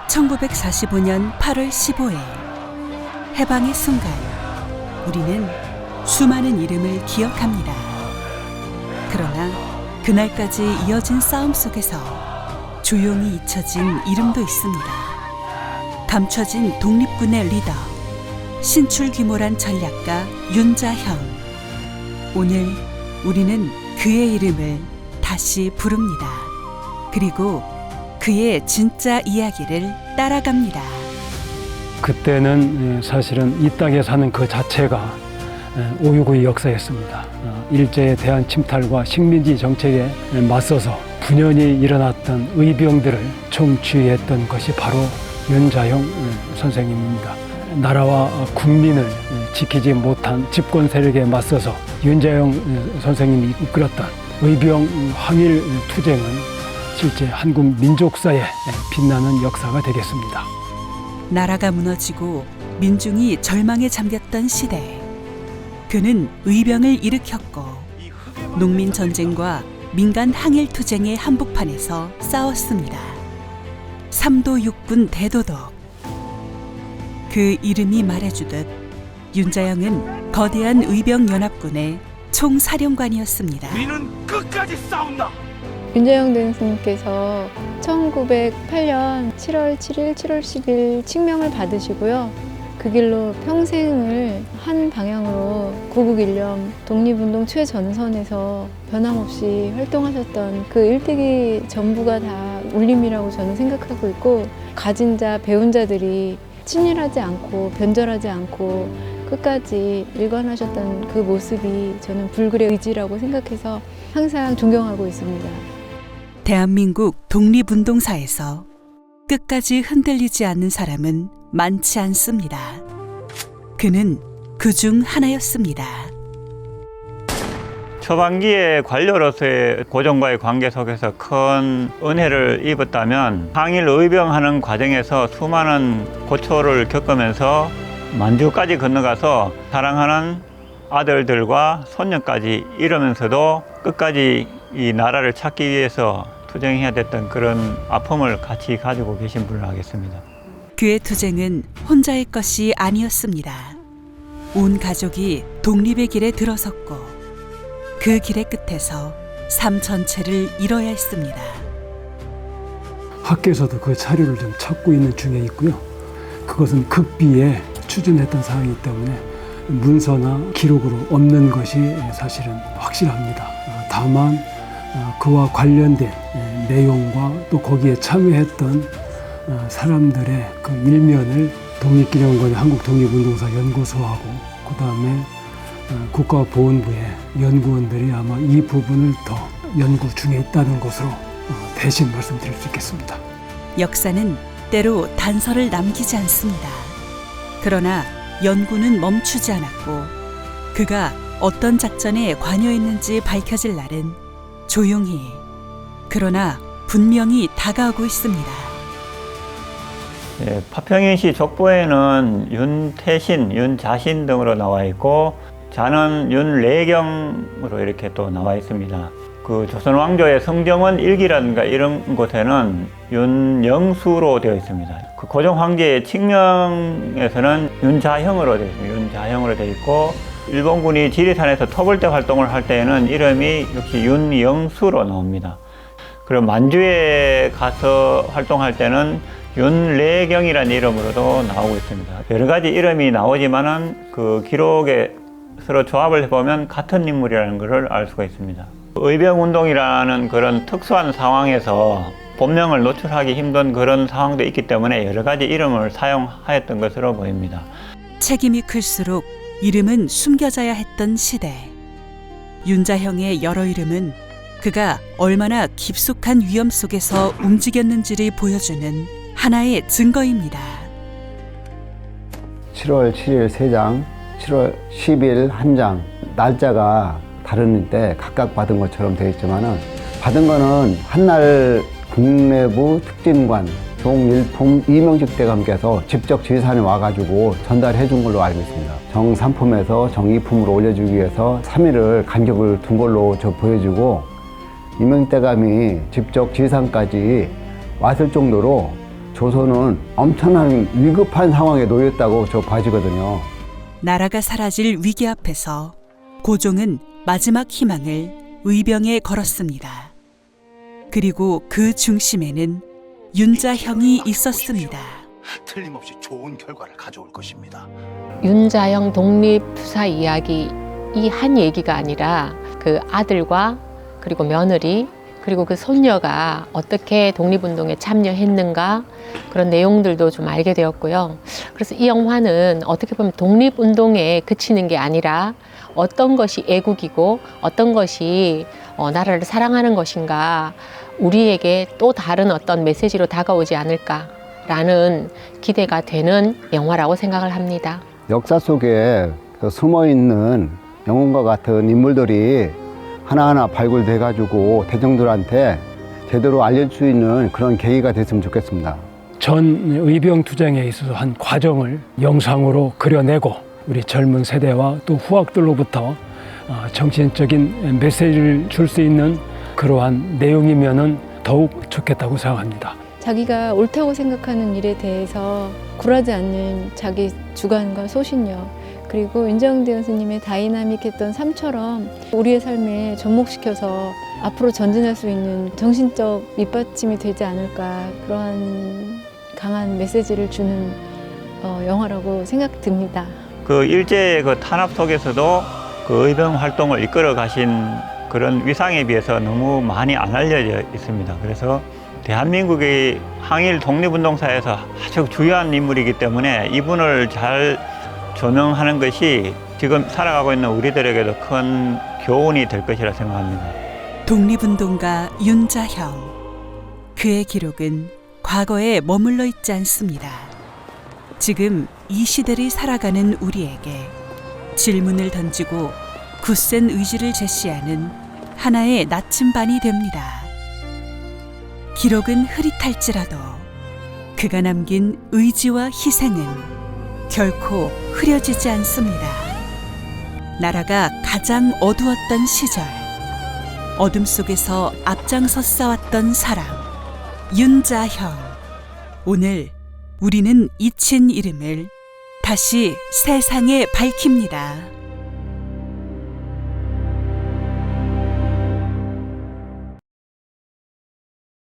1945년 8월 15일 해방의 순간 우리는 수많은 이름을 기억합니다. 그러나 그날까지 이어진 싸움 속에서 조용히 잊혀진 이름도 있습니다. 감춰진 독립군의 리더, 신출귀몰한 전략가 윤자형. 오늘 우리는 그의 이름을 다시 부릅니다. 그리고 그의 진짜 이야기를 따라갑니다. 그때는 사실은 이 땅에 사는 그 자체가 5.19의 역사였습니다. 일제에 대한 침탈과 식민지 정책에 맞서서 분연히 일어났던 의병들을 총취했던 것이 바로 윤자형 선생님입니다. 나라와 국민을 지키지 못한 집권 세력에 맞서서 윤자형 선생님이 이끌었던 의병 항일 투쟁은 실제 한국 민족사에 빛나는 역사가 되겠습니다. 나라가 무너지고 민중이 절망에 잠겼던 시대, 그는 의병을 일으켰고 농민 전쟁과 민간 항일 투쟁의 한복판에서 싸웠습니다. 3도 육군 대도독. 그 이름이 말해주듯 윤자형은 거대한 의병 연합군의 총사령관이었습니다. 우리는 끝까지 싸운다. 윤자형 대통령께서 1908년 7월 7일, 7월 10일 칙명을 받으시고요. 그 길로 평생을 한 방향으로 구국일념, 독립운동 최전선에서 변함없이 활동하셨던 그 일대기 전부가 다 울림이라고 저는 생각하고 있고, 가진 자, 배운 자들이 친일하지 않고 변절하지 않고 끝까지 일관하셨던 그 모습이 저는 불굴의 의지라고 생각해서 항상 존경하고 있습니다. 대한민국 독립운동사에서 끝까지 흔들리지 않는 사람은 많지 않습니다. 그는 그중 하나였습니다. 초반기에 관료로서의 고종과의 관계 속에서 큰 은혜를 입었다면, 항일 의병하는 과정에서 수많은 고초를 겪으면서 만주까지 건너가서 사랑하는 아들들과 손녀까지 잃으면서도 끝까지 이 나라를 찾기 위해서 투쟁해야 됐던 그런 아픔을 같이 가지고 계신 분을 알겠습니다. 그의 투쟁은 혼자의 것이 아니었습니다. 온 가족이 독립의 길에 들어섰고 그 길의 끝에서 삶 전체를 잃어야 했습니다. 학교에서도 그 자료를 좀 찾고 있는 중에 있고요. 그것은 극비에 추진했던 사항이기 때문에 문서나 기록으로 없는 것이 사실은 확실합니다. 다만 그와 관련된 내용과 또 거기에 참여했던 사람들의 그 일면을 독립기념관의 한국독립운동사 연구소하고 그 다음에 국가보훈부의 연구원들이 아마 이 부분을 더 연구 중에 있다는 것으로 대신 말씀드릴 수 있겠습니다. 역사는 때로 단서를 남기지 않습니다. 그러나 연구는 멈추지 않았고 그가 어떤 작전에 관여했는지 밝혀질 날은 조용히 그러나 분명히 다가오고 있습니다. 예, 파평인시 족보에는 윤태신, 윤자신 등으로 나와 있고 자는 윤례경으로 이렇게 또 나와 있습니다. 그 조선 왕조의 성정원 일기라든가 이런 곳에는 윤영수로 되어 있습니다. 그 고종 황제의 칙명에서는 윤자형으로 되어 있습니다. 윤자형으로 되어 있고 일본군이 지리산에서 토벌대 활동을 할 때에는 이름이 역시 윤영수로 나옵니다. 그리고 만주에 가서 활동할 때는 윤례경이라는 이름으로도 나오고 있습니다. 여러 가지 이름이 나오지만은 그 기록에 서로 조합을 해보면 같은 인물이라는 것을 알 수가 있습니다. 의병운동이라는 그런 특수한 상황에서 본명을 노출하기 힘든 그런 상황도 있기 때문에 여러 가지 이름을 사용하였던 것으로 보입니다. 책임이 클수록 이름은 숨겨져야 했던 시대. 윤자형의 여러 이름은 그가 얼마나 깊숙한 위험 속에서 움직였는지를 보여주는 하나의 증거입니다. 7월 7일 3장, 7월 10일 1장, 날짜가 다른데 각각 받은 것처럼 되어 있지만은 받은 거는 한날 국내부 특진관 종일품 이명식 대감께서 직접 지리산에 와가지고 전달해 준 걸로 알고 있습니다. 정3품에서 정2품으로 올려주기 위해서 3일을 간격을 둔 걸로 보여지고 이명식 대감이 직접 지리산까지 왔을 정도로 조선은 엄청난 위급한 상황에 놓였다고 저 봐지거든요. 나라가 사라질 위기 앞에서 고종은 마지막 희망을 의병에 걸었습니다. 그리고 그 중심에는 윤자형이 있었습니다. 틀림없이 좋은 결과를 가져올 것입니다. 윤자형 독립투사 이야기 이 한 얘기가 아니라 그 아들과 그리고 며느리 그리고 그 손녀가 어떻게 독립운동에 참여했는가 그런 내용들도 좀 알게 되었고요. 그래서 이 영화는 어떻게 보면 독립운동에 그치는 게 아니라 어떤 것이 애국이고 어떤 것이 나라를 사랑하는 것인가 우리에게 또 다른 어떤 메시지로 다가오지 않을까라는 기대가 되는 영화라고 생각을 합니다. 역사 속에 숨어있는 영웅과 같은 인물들이 하나하나 발굴돼가지고 대중들한테 제대로 알릴 수 있는 그런 계기가 됐으면 좋겠습니다. 전 의병 투쟁에 있어서 한 과정을 영상으로 그려내고 우리 젊은 세대와 또 후학들로부터 정신적인 메시지를 줄 수 있는 그러한 내용이면은 더욱 좋겠다고 생각합니다. 자기가 옳다고 생각하는 일에 대해서 굴하지 않는 자기 주관과 소신력 그리고 윤정대 교수님의 다이나믹했던 삶처럼 우리의 삶에 접목시켜서 앞으로 전진할 수 있는 정신적 밑받침이 되지 않을까 그러한 강한 메시지를 주는 영화라고 생각됩니다. 그 일제의 그 탄압 속에서도 그 의병 활동을 이끌어 가신 그런 위상에 비해서 너무 많이 안 알려져 있습니다. 그래서 대한민국의 항일 독립운동사에서 아주 중요한 인물이기 때문에 이분을 잘 조명하는 것이 지금 살아가고 있는 우리들에게도 큰 교훈이 될 것이라 생각합니다. 독립운동가 윤자형. 그의 기록은 과거에 머물러 있지 않습니다. 지금 이 시대를 살아가는 우리에게 질문을 던지고 굳센 의지를 제시하는 하나의 나침반이 됩니다. 기록은 흐릿할지라도 그가 남긴 의지와 희생은 결코 흐려지지 않습니다. 나라가 가장 어두웠던 시절, 어둠 속에서 앞장서 싸웠던 사람, 윤자형. 오늘 우리는 잊힌 이름을 다시 세상에 밝힙니다.